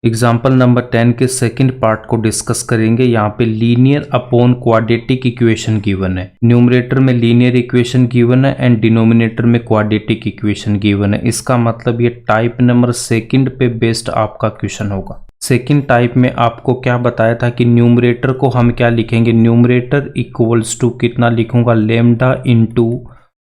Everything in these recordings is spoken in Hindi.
एग्जाम्पल नंबर 10 के सेकंड पार्ट को डिस्कस करेंगे। यहाँ पे linear upon quadratic equation given है। न्यूमरेटर में लीनियर इक्वेशन गिवन है एंड डिनोमिनेटर में क्वाड्रेटिक इक्वेशन गिवन है। इसका मतलब ये टाइप नंबर सेकंड पे बेस्ड आपका क्वेश्चन होगा। सेकंड टाइप में आपको क्या बताया था कि न्यूमरेटर को हम क्या लिखेंगे, न्यूमरेटर इक्वल्स टू कितना लिखूंगा, lambda into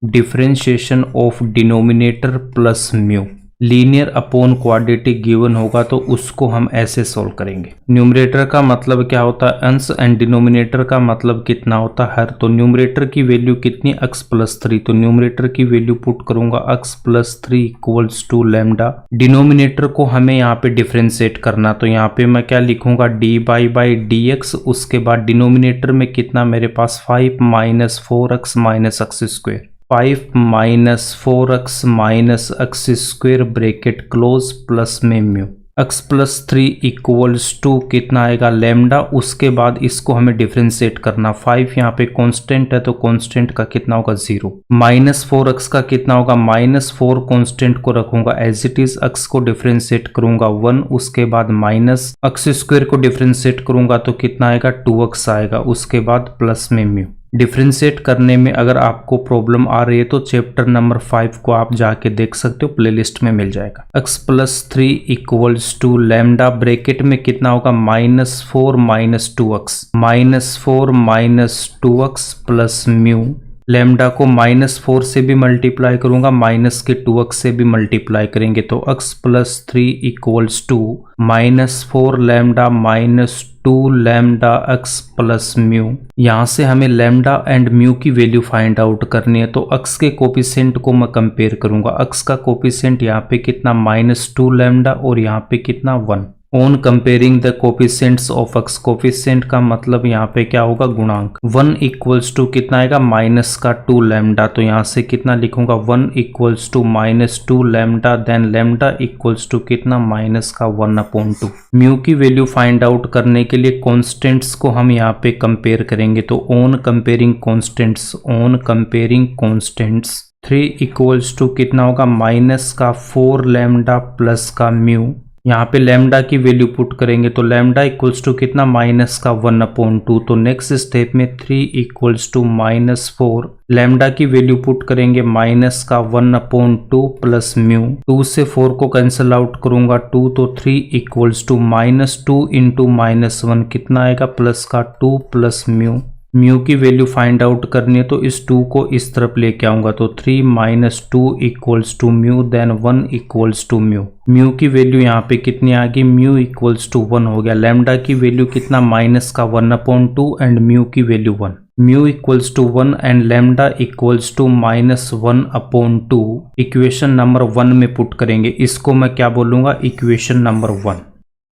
differentiation of denominator plus mu. Linear upon quadratic given होगा तो उसको हम ऐसे सॉल्व करेंगे। न्यूमरेटर का मतलब क्या होता है, अंश, एंड डिनोमिनेटर का मतलब कितना होता है हर। तो न्यूमरेटर की वैल्यू कितनी, x प्लस 3, तो न्यूमरेटर की वैल्यू पुट करूंगा x plus 3 equals to lambda. Denominator को हमें यहाँ पे डिफरेंशिएट करना, तो यहाँ पे मैं क्या लिखूंगा, डी बाई डी एक्स। उसके बाद डिनोमिनेटर में कितना मेरे पास 5 minus 4x minus x square, 5 minus 4x minus x square bracket close plus में mu. x plus 3 equals to कितना आएगा, लेमडा। उसके बाद इसको हमें डिफरेंशिएट करना, 5 यहाँ पे कांस्टेंट है तो कांस्टेंट का कितना होगा 0, माइनस 4x का कितना होगा, माइनस 4 कांस्टेंट को रखूंगा एज इट इज, x को डिफरेंशिएट करूंगा 1। उसके बाद माइनस एक्स स्क्वायर को डिफरेंशिएट करूंगा तो कितना आएगा 2x आएगा। उसके बाद प्लस में म्यू। डिफरेंशिएट करने में अगर आपको प्रॉब्लम आ रही है तो चैप्टर नंबर 5 को आप जाके देख सकते हो, प्लेलिस्ट में मिल जाएगा। x plus 3 equals to lambda, bracket में कितना होगा, minus 4 minus 2x, minus 4 minus 2x plus mu. Lambda को माइनस 4 से भी मल्टीप्लाई करूंगा, माइनस के 2x से भी मल्टीप्लाई करेंगे तो x plus 3 equals to minus 4 lambda minus 2 lambda x plus mu. यहाँ से हमें लेमडा एंड म्यू की वैल्यू फाइंड आउट करनी है तो x के कोफिशिएंट को मैं कंपेयर करूंगा। x का कोफिशिएंट यहाँ पे कितना, माइनस 2 लेमडा और यहाँ पे कितना 1। On comparing the coefficients of x, coefficient का मतलब यहाँ पे क्या होगा, गुणांक। 1 इक्वल्स टू कितना आएगा, माइनस का 2 लेमडा, तो यहाँ से कितना लिखूंगा, 1 equals to minus 2 lambda, then lambda equals to कितना, माइनस का 1/2। म्यू की वैल्यू फाइंड आउट करने के लिए कॉन्स्टेंट्स को हम यहाँ पे कंपेयर करेंगे तो on comparing constants, on comparing constants 3 equals to कितना होगा, माइनस का 4 लेमडा प्लस का म्यू। यहाँ पे लेमडा की वैल्यू पुट करेंगे तो लेमडा इक्वल्स टू कितना, माइनस का 1/2। तो नेक्स्ट स्टेप में 3 इक्वल्स टू माइनस 4, लेमडा की वैल्यू पुट करेंगे माइनस का 1/2 प्लस म्यू। 2 से 4 को कैंसिल आउट करूंगा 2, तो 3 equals to minus 2 into minus 1 कितना आएगा, प्लस का 2 प्लस म्यू। म्यू की वैल्यू फाइंड आउट करनी है तो इस 2 को इस तरफ लेके आऊंगा तो 3 minus 2 equals to mu, then 1 equals to mu. Mu की वैल्यू यहाँ पे कितनी आ गई, म्यू इक्वल्स टू 1 हो गया। लेमडा की वैल्यू कितना, माइनस का 1/2 एंड म्यू की value 1। Mu equals to 1 and lambda equals to minus 1/2 equation number 1 में पुट करेंगे। इसको मैं क्या बोलूंगा, इक्वेशन नंबर 1।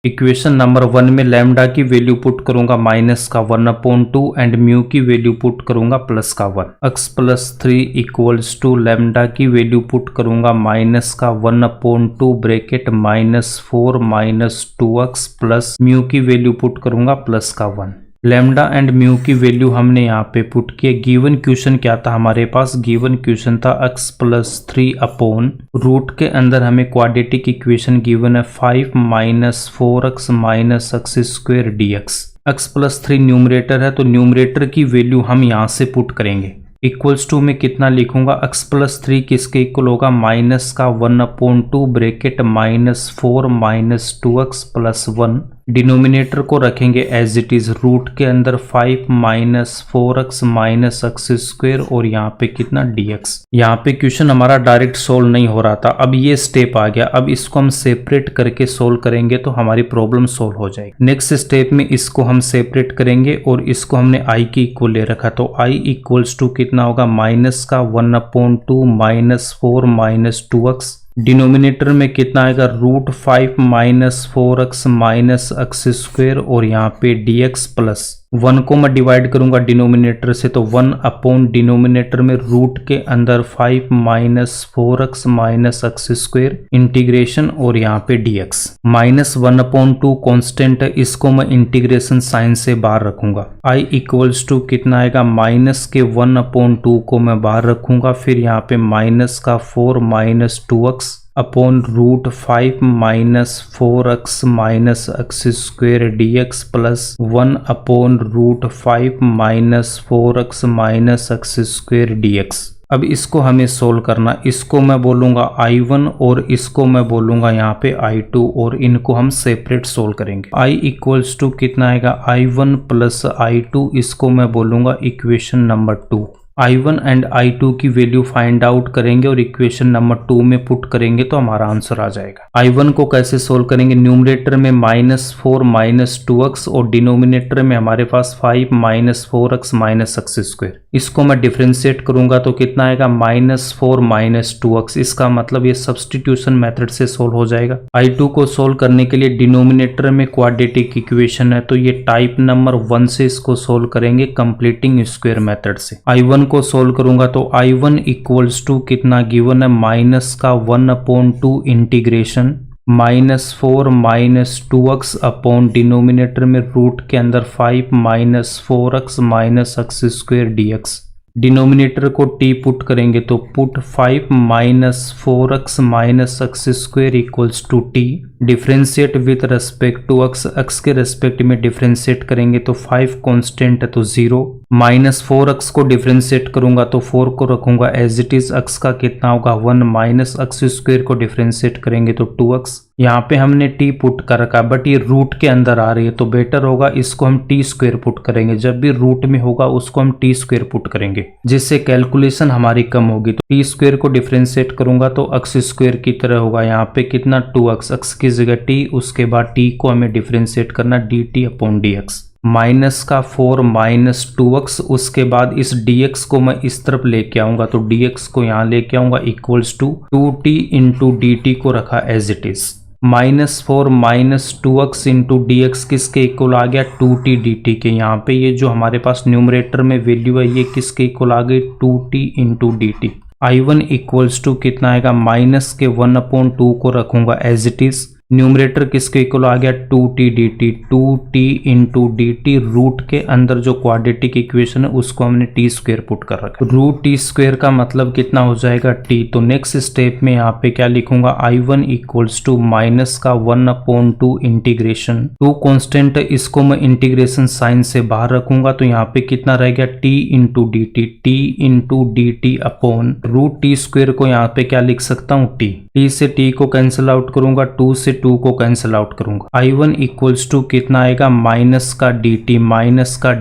इक्वेशन नंबर 1 में लेमडा की वैल्यू पुट करूंगा माइनस का 1/2 एंड म्यू की वैल्यू पुट करूंगा प्लस का 1। x plus 3 equals to lambda की वैल्यू पुट करूंगा माइनस का 1/2 bracket minus 4 minus 2x plus mu की वैल्यू पुट करूंगा प्लस का 1। लेमडा एंड म्यू की वैल्यू हमने यहाँ पे पुट किया। गिवन क्वेश्चन क्या था हमारे पास, गिवन क्वेश्चन था x प्लस 3 अपॉन रूट के अंदर हमें क्वाड्रेटिक इक्वेशन गिवन है 5 minus 4x minus x square dx। x plus 3 numerator है तो न्यूमरेटर की वैल्यू हम यहाँ से पुट करेंगे। इक्वल्स टू में कितना लिखूंगा, x प्लस 3 किसके इक्वल होगा, माइनस का 1/2 bracket minus 4 minus 2x plus 1। Denominator को रखेंगे एज इट इज, रूट के अंदर 5 minus 4x minus x square और यहाँ पे कितना dx। यहाँ पे क्वेश्चन हमारा डायरेक्ट सोल्व नहीं हो रहा था, अब ये स्टेप आ गया। अब इसको हम सेपरेट करके सोल्व करेंगे तो हमारी प्रॉब्लम सोल्व हो जाएगी। नेक्स्ट स्टेप में इसको हम सेपरेट करेंगे और इसको हमने i की इक्वल ले रखा तो i इक्वल्स टू कितना होगा, माइनस का 1/2 माइनस 4 माइनस 2x। डिनोमिनेटर में कितना आएगा, root 5 minus 4x minus x square और यहाँ पे dx प्लस 1 को मैं डिवाइड करूंगा डिनोमिनेटर से तो 1 अपॉन डिनोमिनेटर में रूट के अंदर 5 minus 4x minus x square integration और यहाँ पे dx। माइनस 1/2 कॉन्स्टेंट है, इसको मैं इंटीग्रेशन साइन से बाहर रखूंगा। i इक्वल्स टू कितना आएगा, माइनस के 1/2 को मैं बाहर रखूंगा, फिर यहाँ पे माइनस का 4 minus 2x upon root 5 minus 4x minus x square d x plus 1 upon root 5 minus 4x minus x square d x. अब इसको हमें सोल्व करना, इसको मैं बोलूँगा I1 और इसको मैं बोलूँगा यहाँ पे I2 और इनको हम सेपरेट सोल्व करेंगे। I इक्वल्स टू कितना आएगा I1 प्लस I2, इसको मैं बोलूँगा equation number 2। I1 and I2 की वैल्यू फाइंड आउट करेंगे और इक्वेशन नंबर 2 में पुट करेंगे तो हमारा आंसर आ जाएगा। I1 को कैसे सोल्व करेंगे, न्यूमरेटर में -4 माइनस 2x और डिनोमिनेटर में हमारे पास 5 minus 4x minus x square. इसको मैं डिफ्रेंशिएट करूंगा तो कितना आएगा -4 माइनस 2x, इसका मतलब ये सब्स्टिट्यूशन मेथड से सोल्व हो जाएगा। I2 को सोल्व करने के लिए डिनोमिनेटर में क्वाड्रेटिक इक्वेशन है तो ये टाइप नंबर 1 से इसको सोल्व करेंगे कंप्लीटिंग स्क्वायर मेथड से। I1 को सोल्व करूंगा तो I1 इक्वल्स टू कितना गिवन है माइनस का 1/2 integration -4 minus 2x upon denominator में रूट के अंदर 5 minus 4x minus x square d x. Denominator को t पुट करेंगे तो put 5 minus 4x minus x square equals to t। Differentiate with respect to x, x के रेस्पेक्ट में डिफ्रेंशिएट करेंगे तो 5 कांस्टेंट है तो 0। माइनस 4x को डिफ्रेंशिएट करूंगा तो 4 को रखूंगा एज इट इज, x का कितना होगा 1 माइनस एक्स स्क्वेयर को डिफ्रेंशिएट करेंगे तो 2x। यहाँ पे हमने t पुट कर रखा बट ये रूट के अंदर आ रही है तो बेटर होगा इसको हम t स्क्वेयर पुट करेंगे। जब भी रूट में होगा उसको हम t स्क्वेयर पुट करेंगे जिससे कैलकुलेशन हमारी कम होगी। तो t स्क्वेयर को डिफ्रेंशिएट करूंगा तो एक्स स्क्वेयर की तरह होगा, यहाँ पे कितना 2x, x की जगह t, उसके बाद t को हमें डिफ्रेंशिएट करना dt अपॉन dx। माइनस का 4 माइनस 2x, उसके बाद इस dx को मैं इस तरफ लेके आऊंगा तो dx को यहाँ लेके आऊंगा equals to 2t into dt को रखा as it is. -4 minus 2x into d x किसके इक्वल आ गया 2t dt के। यहाँ पे ये जो हमारे पास न्यूमरेटर में वैल्यू है ये किसके इक्वल आ गई 2t into dt। I1 equals to कितना आएगा माइनस के 1/2 को रखूंगा एज इट इज। न्यूमरेटर किसके इक्वल आ गया 2t dt, 2t into dt। Root के अंदर जो क्वाड्रेटिक इक्वेशन है उसको हमने t स्क्वेयर पुट कर रखा। रूट t स्क्वेयर का मतलब कितना हो जाएगा t। तो नेक्स्ट स्टेप में यहाँ पे क्या लिखूंगा I1 इक्वल्स टू माइनस का 1/2 इंटीग्रेशन, 2 कॉन्स्टेंट इसको मैं इंटीग्रेशन साइन से बाहर रखूंगा तो यहाँ पे कितना रह गया t into dt, t into dt upon root t square को यहाँ पे क्या लिख सकता हूँ t से t को कैंसिल आउट करूंगा, 2 से 2 को कैंसिल आउट करूंगा। I1 इक्वल्स टू कितना आएगा माइनस का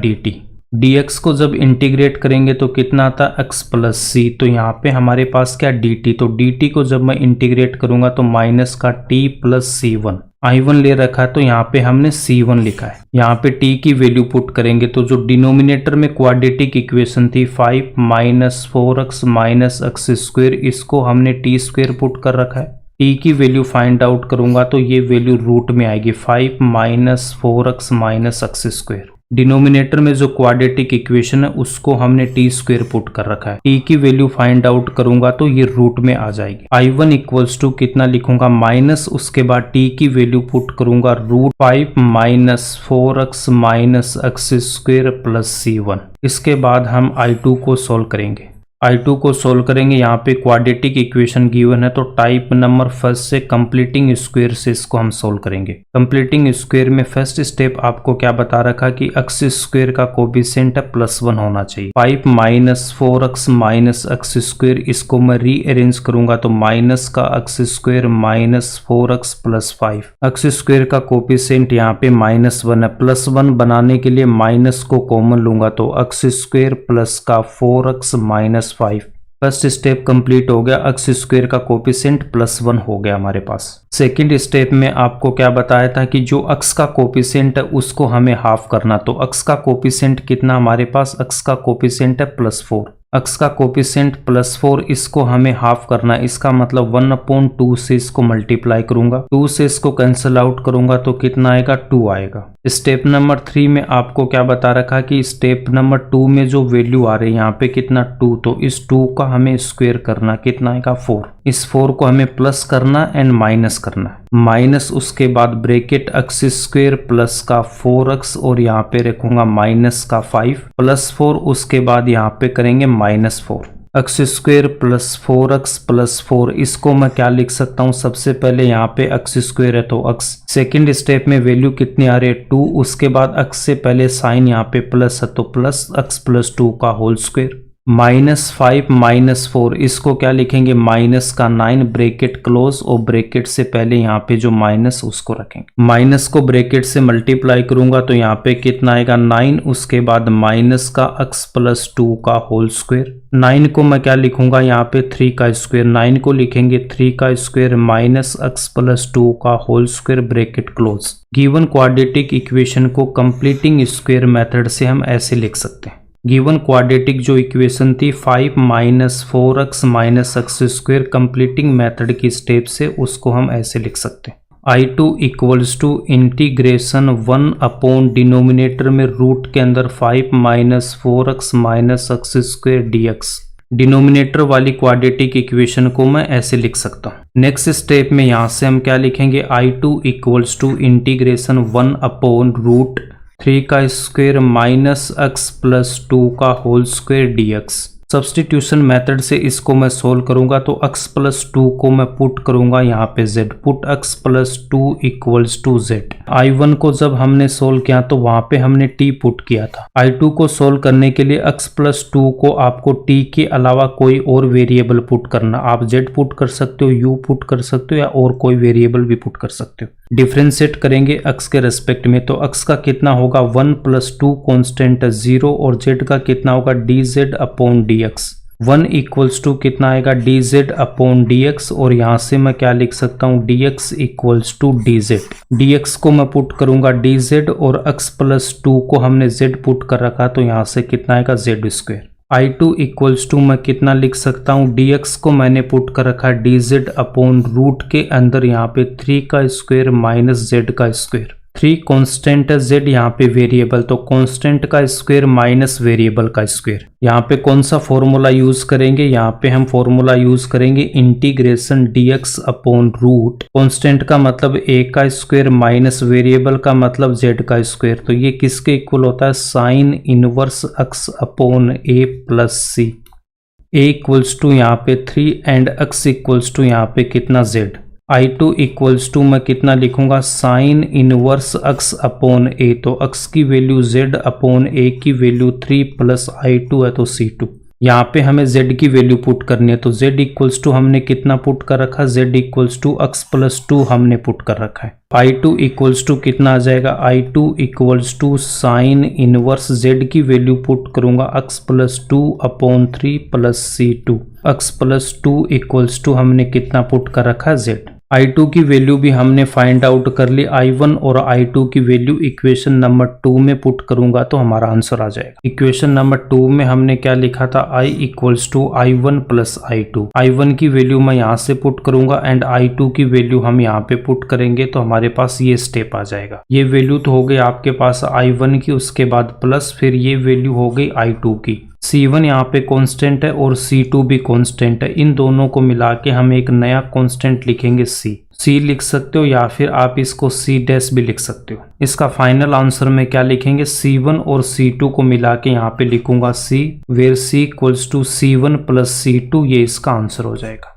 dt dx को जब इंटीग्रेट करेंगे तो कितना आता x प्लस सी। तो यहाँ पे हमारे पास क्या dt, तो dt को जब मैं इंटीग्रेट करूंगा तो माइनस का t प्लस c1। I1 ले रखा है तो यहाँ पे हमने C1 लिखा है। यहाँ पे t की वैल्यू पुट करेंगे तो जो डिनोमिनेटर में क्वाड्रेटिक इक्वेशन थी 5 minus 4x minus x square, इसको हमने t स्क्वेयर पुट कर रखा है। t की वैल्यू फाइंड आउट करूंगा तो ये वैल्यू रूट में आएगी 5 minus 4x minus x square. Denominator में जो क्वाड्रेटिक इक्वेशन है उसको हमने t स्क्वेयर पुट कर रखा है। t की वैल्यू फाइंड आउट करूंगा तो ये रूट में आ जाएगी। I1 इक्वल्स टू कितना लिखूंगा माइनस, उसके बाद t की वैल्यू पुट करूंगा root 5 minus 4x minus x square plus c1। इसके बाद हम I2 को सोल्व करेंगे। I2 को सोल्व करेंगे, यहाँ पे क्वाड्रेटिक इक्वेशन गिवन है तो टाइप नंबर फर्स्ट से कंप्लीटिंग स्क्वायर से इसको हम सोल्व करेंगे। कंप्लीटिंग स्क्वायर में फर्स्ट स्टेप आपको क्या बता रखा कि एक्स स्क्वायर का कोफिशिएंट है +1 होना चाहिए। 5 minus 4x minus x square, इसको मैं रीअरेंज करूंगा तो माइनस का x square minus 4x plus 5। X square का कोफिशिएंट यहाँ पे -1 है, +1 बनाने के लिए माइनस को कॉमन लूंगा तो एक्स स्क्वायर प्लस का 4x minus 5। First step complete हो गया, एक्स स्क्वायर का कोफिशिएंट +1 हो गया हमारे पास। सेकंड स्टेप में आपको क्या बताया था कि जो एक्स का कोफिशिएंट है उसको हमें हाफ करना, तो एक्स का कोफिशिएंट कितना हमारे पास, एक्स का कोफिशिएंट है +4। एक्स का कोफिशिएंट +4, इसको हमें हाफ करना, इसका मतलब 1/2 से इसको मल्टीप्लाई करूंगा, 2 से इसको कैंसिल आउट करूंगा तो कितना आएगा 2 आएगा। स्टेप नंबर 3 में आपको क्या बता रखा कि स्टेप नंबर 2 में जो वैल्यू आ रही है यहाँ पे कितना 2, तो इस 2 का हमें स्क्वायर करना, कितना आएगा 4। इस 4 को हमें प्लस करना एंड माइनस करना, माइनस उसके बाद ब्रैकेट एक्स स्क्वायर प्लस का 4x और यहाँ पे रखूंगा माइनस का 5 प्लस 4, उसके बाद यहाँ पे करेंगे -4। X square plus 4x plus 4, इसको मैं क्या लिख सकता हूँ, सबसे पहले यहाँ पे एक्स स्क्वेयर है तो एक्स, सेकेंड स्टेप में वैल्यू कितनी आ रही है 2, उसके बाद एक्स से पहले साइन यहाँ पे प्लस है तो प्लस एक्स प्लस 2 का होल स्क्वेयर, -5 -4, इसको क्या लिखेंगे माइनस का 9 ब्रैकेट क्लोज और ब्रैकेट से पहले यहाँ पे जो माइनस उसको रखेंगे, माइनस को ब्रैकेट से मल्टीप्लाई करूंगा तो यहाँ पे कितना आएगा 9, उसके बाद माइनस का x प्लस 2 का होल स्क्वेयर, 9 को मैं क्या लिखूंगा यहाँ पे 3 का स्क्वेयर, 9 को लिखेंगे 3 का स्क्वेयर माइनस x प्लस 2 का whole square bracket close. Given quadratic equation को कंप्लीटिंग स्क्वायर मेथड से हम ऐसे लिख सकते हैं। गिवन क्वाड्रेटिक जो इक्वेशन थी 5 - 4x - x square completing method की स्टेप से, उसको हम ऐसे लिख सकते हैं। I2 equals to integration 1 upon denominator में रूट के अंदर 5 - 4x - x square dx। Denominator वाली क्वाड्रेटिक इक्वेशन को मैं ऐसे लिख सकता हूँ। नेक्स्ट स्टेप में यहाँ से हम क्या लिखेंगे, I2 equals to integration 1 upon root 3 का स्क्वेयर माइनस x प्लस 2 का whole square dx। Substitution method से इसको मैं सोल्व करूंगा तो x प्लस 2 को मैं पुट करूंगा यहाँ पे z, put x plus 2 equals to z। I1 को जब हमने सोल्व किया तो वहां पे हमने t पुट किया था। I2 को सोल्व करने के लिए x प्लस 2 को आपको t के अलावा कोई और वेरिएबल पुट करना, आप z पुट कर सकते हो, u पुट कर सकते हो या और कोई वेरिएबल भी पुट कर सकते हो। डिफ्रेंशिएट करेंगे x के रेस्पेक्ट में तो x का कितना होगा 1 + 2 कांस्टेंट 0 और z का कितना होगा dz upon dx। 1 equals to कितना आएगा dz अपॉन dx और यहाँ से मैं क्या लिख सकता हूँ dx equals to dz। dx को मैं पुट करूंगा dz और x प्लस 2 को हमने z पुट कर रखा तो यहाँ से कितना आएगा z square. I2 equals to मैं कितना लिख सकता हूँ, dx को मैंने पुट कर रखा है dz अपॉन रूट के अंदर यहाँ पे 3 का स्क्वायर माइनस z का स्क्वायर। 3 कांस्टेंट है, z यहाँ पे वेरिएबल, तो कांस्टेंट का स्क्वायर माइनस वेरिएबल का स्क्वायर। यहाँ पे कौन सा फॉर्मूला यूज करेंगे, यहाँ पे हम फॉर्मूला यूज करेंगे integration dx upon root, constant का मतलब a का स्क्वायर माइनस वेरिएबल का मतलब z का स्क्वायर। तो ये किसके इक्वल होता है, sine inverse x upon a plus c। a equals to यहाँ पे 3 एंड x इक्वल्स टू यहाँ पे कितना z। I2 इक्वल्स टू मैं कितना लिखूंगा, sign inverse x upon a, तो x की वैल्यू z अपॉन a की वैल्यू 3 प्लस I2 है तो C2। यहाँ पे हमें z की वैल्यू पुट करनी है तो z इक्वल्स टू हमने कितना पुट कर रखा, z equals to x plus 2 हमने पुट कर रखा है। I2 इक्वल्स टू कितना आ जाएगा, I2 equals to sine inverse z की वैल्यू पुट करूंगा x plus 2 upon 3 plus C2। x plus 2 equals to हमने कितना पुट कर रखा है z। I2 की वैल्यू भी हमने फाइंड आउट कर ली, I1 और I2 की वैल्यू इक्वेशन नंबर 2 में पुट करूंगा तो हमारा आंसर आ जाएगा। इक्वेशन नंबर 2 में हमने क्या लिखा था, I equals to I1 plus I2। I1 की वैल्यू मैं यहाँ से पुट करूंगा एंड I2 की वैल्यू हम यहाँ पे पुट करेंगे तो हमारे पास ये स्टेप आ जाएगा। ये वैल्यू तो हो गई आपके पास I1 की, उसके बाद प्लस फिर ये वैल्यू हो गई I2 की। C1 यहाँ पे कांस्टेंट है और C2 भी कांस्टेंट है, इन दोनों को मिला के हम एक नया कांस्टेंट लिखेंगे C लिख सकते हो या फिर आप इसको C डैश भी लिख सकते हो। इसका फाइनल आंसर में क्या लिखेंगे, C1 और C2 को मिला के यहाँ पे लिखूंगा C, where C equals to C1 plus C2, ये इसका आंसर हो जाएगा।